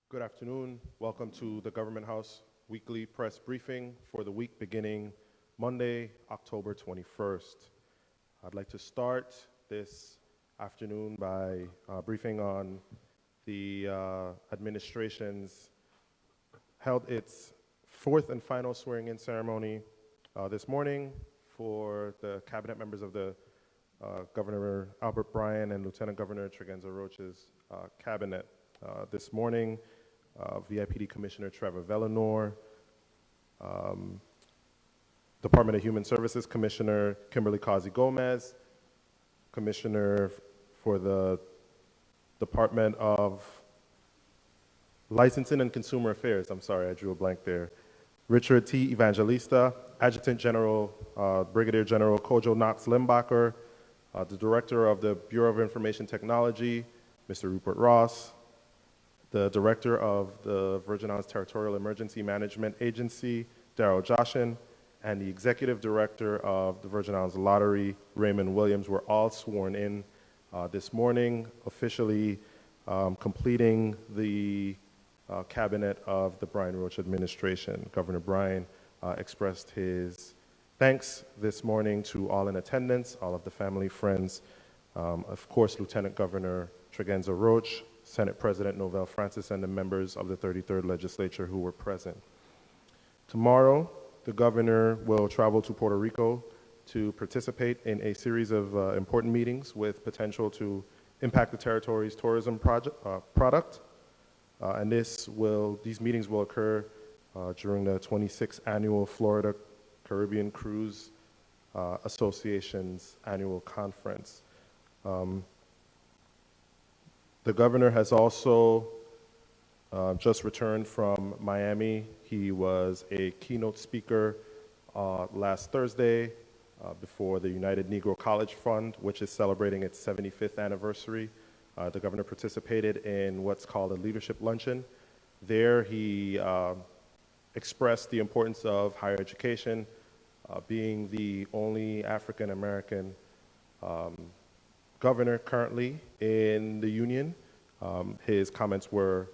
Good afternoon. Welcome to the Government House weekly press briefing for the week beginning Monday, October 21st. I'd like to start this afternoon by briefing on the administration's held its fourth and final swearing-in ceremony this morning for the cabinet members of the Governor Albert Bryan and Lieutenant Governor Tregenza Roach's cabinet. This morning, VIPD Commissioner Trevor Vellenor, Department of Human Services Commissioner Kimberly Causey Gomez, Commissioner for the Department of Licensing and Consumer Affairs, I'm sorry, I drew a blank there, Richard T. Evangelista, Adjutant General, Brigadier General Kojo Knox Limbacher, the Director of the Bureau of Information Technology, Mr. Rupert Ross, the Director of the Virgin Islands Territorial Emergency Management Agency, Darrell Joshin, and the Executive Director of the Virgin Islands Lottery, Raymond Williams, were all sworn in this morning, officially completing the cabinet of the Brian Roach administration. Governor Bryan expressed his thanks this morning to all in attendance, all of the family, friends, of course, Lieutenant Governor Tregenza Roach, Senate President Novell Francis, and the members of the 33rd Legislature who were present. Tomorrow, the governor will travel to Puerto Rico to participate in a series of important meetings with potential to impact the territory's tourism product. And these meetings will occur during the 26th Annual Florida Caribbean Cruise Association's annual conference. The governor has also just returned from Miami. He was a keynote speaker last Thursday before the United Negro College Fund, which is celebrating its 75th anniversary. The governor participated in what's called a leadership luncheon. There he expressed the importance of higher education, being the only African American governor currently in the union. His comments were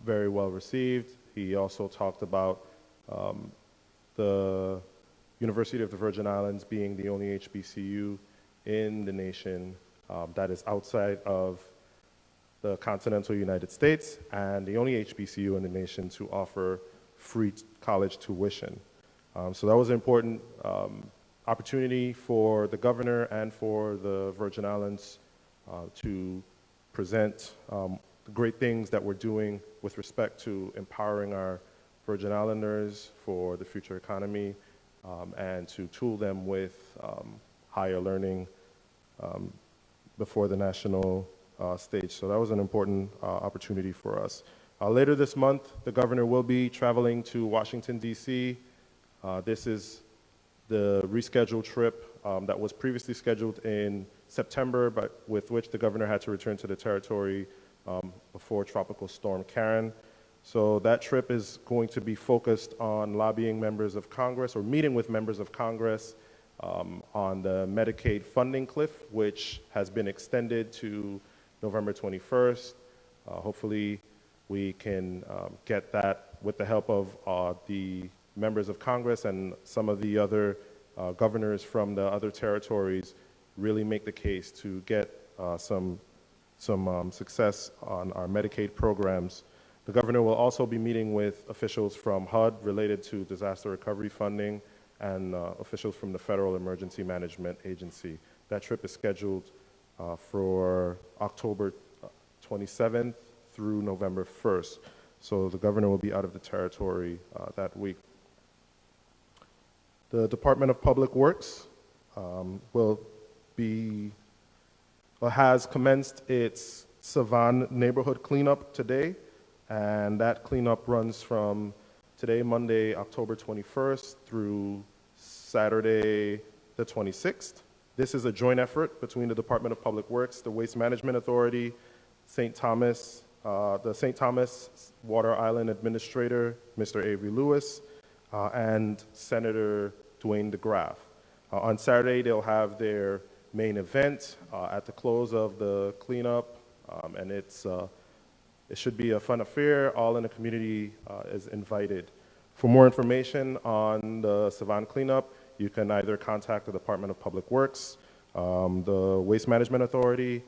very well received. He also talked about the University of the Virgin Islands being the only HBCU in the nation that is outside of the continental United States, and the only HBCU in the nation to offer free college tuition. So that was an important opportunity for the governor and for the Virgin Islands to present the great things that we're doing with respect to empowering our Virgin Islanders for the future economy and to tool them with higher learning before the national stage. So that was an important opportunity for us. Later this month, the governor will be traveling to Washington, D.C. This is the rescheduled trip that was previously scheduled in September, but with which the governor had to return to the territory before Tropical Storm Karen. So that trip is going to be focused on lobbying members of Congress or meeting with members of Congress on the Medicaid funding cliff, which has been extended to November 21st. Hopefully we can get that with the help of the members of Congress and some of the other governors from the other territories, really make the case to get some success on our Medicaid programs. The governor will also be meeting with officials from HUD related to disaster recovery funding and officials from the Federal Emergency Management Agency. That trip is scheduled for October 27th through November 1st. So the governor will be out of the territory that week. The Department of Public Works has commenced its Sivan neighborhood cleanup today, and that cleanup runs from today, Monday, October 21st, through Saturday, the 26th. This is a joint effort between the Department of Public Works, the Waste Management Authority, the St. Thomas Water Island Administrator, Mr. Avery Lewis, and Senator Dwayne DeGraff. On Saturday, they'll have their main event at the close of the cleanup, and it's It should be a fun affair. All in the community is invited. For more information on the Sivan cleanup, you can either contact the Department of Public Works, the Waste Management Authority,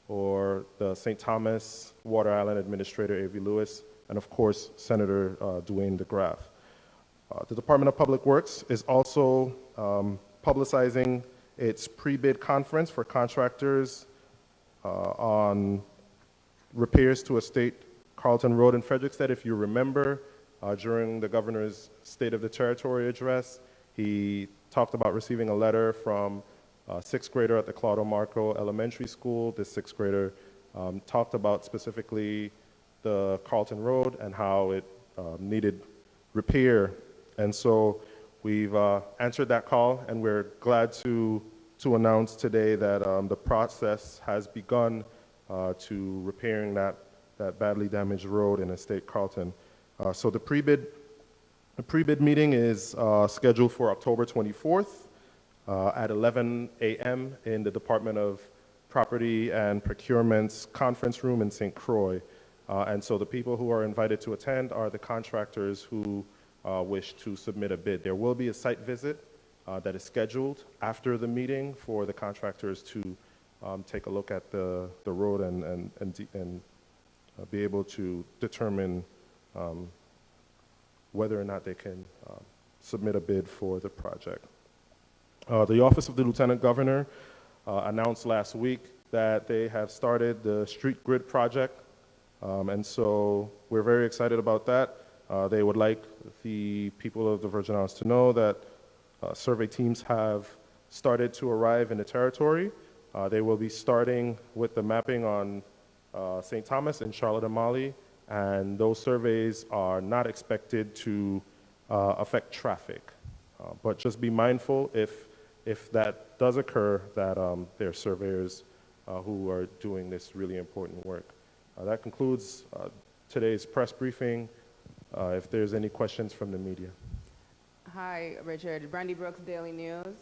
or the St. Thomas Water Island Administrator, A.V. Lewis, and of course, Senator Dwayne DeGraff. The Department of Public Works is also publicizing its pre-bid conference for contractors on repairs to Estate Carlton Road in Frederickstead. If you remember, during the governor's State of the Territory address, he talked about receiving a letter from a sixth grader at the Claudio Marco Elementary School. This sixth grader talked about specifically the Carlton Road and how it needed repair. And so we've answered that call, and we're glad to announce today that the process has begun to repairing that badly damaged road in Estate Carlton. So the pre-bid meeting is scheduled for October 24th at 11 a.m. in the Department of Property and Procurement's conference room in St. Croix. And so the people who are invited to attend are the contractors who wish to submit a bid. There will be a site visit that is scheduled after the meeting for the contractors to take a look at the road and be able to determine whether or not they can submit a bid for the project. The Office of the Lieutenant Governor announced last week that they have started the street grid project, and so we're very excited about that. They would like the people of the Virgin Islands to know that survey teams have started to arrive in the territory. They will be starting with the mapping on St. Thomas and Charlotte Amalie, and those surveys are not expected to affect traffic. But just be mindful if that does occur, that there are surveyors who are doing this really important work. That concludes today's press briefing. If there's any questions from the media. Hi, Richard. Brandy Brooks, Daily News.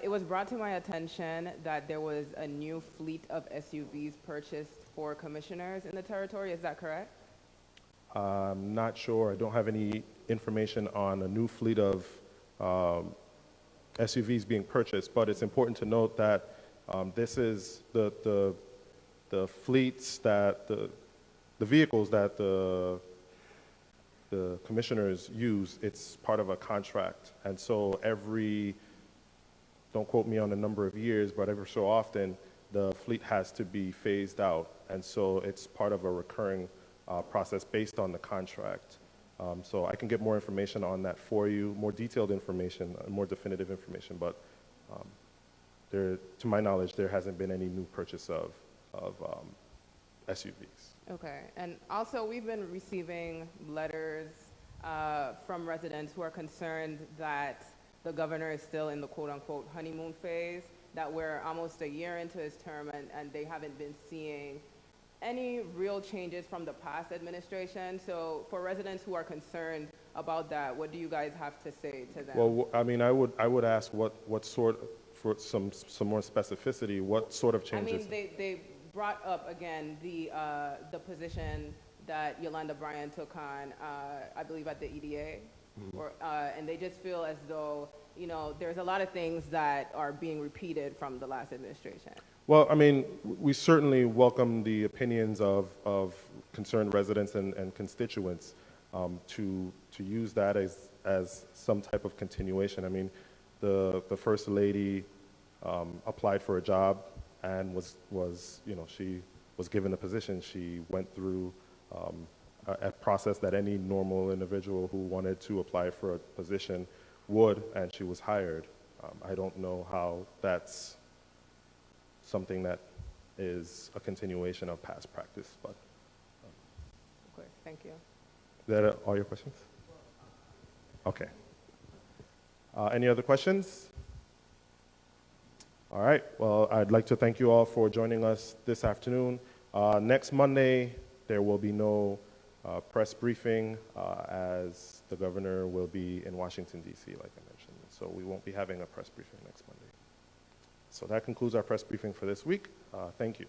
It was brought to my attention that there was a new fleet of SUVs purchased for commissioners in the territory. Is that correct? I'm not sure. I don't have any information on a new fleet of SUVs being purchased, but it's important to note that this is the fleets that the vehicles that the commissioners use. It's part of a contract, and so don't quote me on the number of years, but every so often the fleet has to be phased out, and so it's part of a recurring process based on the contract. So I can get more information on that for you, more detailed information, more definitive information, but to my knowledge, there hasn't been any new purchase of SUVs. Okay, and also we've been receiving letters from residents who are concerned that the governor is still in the quote-unquote honeymoon phase, that we're almost a year into his term and they haven't been seeing any real changes from the past administration. So for residents who are concerned about that, what do you guys have to say to them? Well, I mean, I would ask what sort, for some more specificity, what sort of changes? I mean, they brought up again the position that Yolanda Bryan took on, I believe at the EDA, and they just feel as though, you know, there's a lot of things that are being repeated from the last administration. Well, I mean, we certainly welcome the opinions of concerned residents and constituents to use that as some type of continuation. I mean, the First Lady applied for a job and was you know, she was given a position. She went through a process that any normal individual who wanted to apply for a position would, and she was hired. I don't know how that's something that is a continuation of past practice, but. Okay, thank you. Is that all your questions? Okay. Any other questions? All right, well, I'd like to thank you all for joining us this afternoon. Next Monday, there will be no press briefing as the governor will be in Washington, D.C., like I mentioned. So we won't be having a press briefing next Monday. So that concludes our press briefing for this week. Thank you.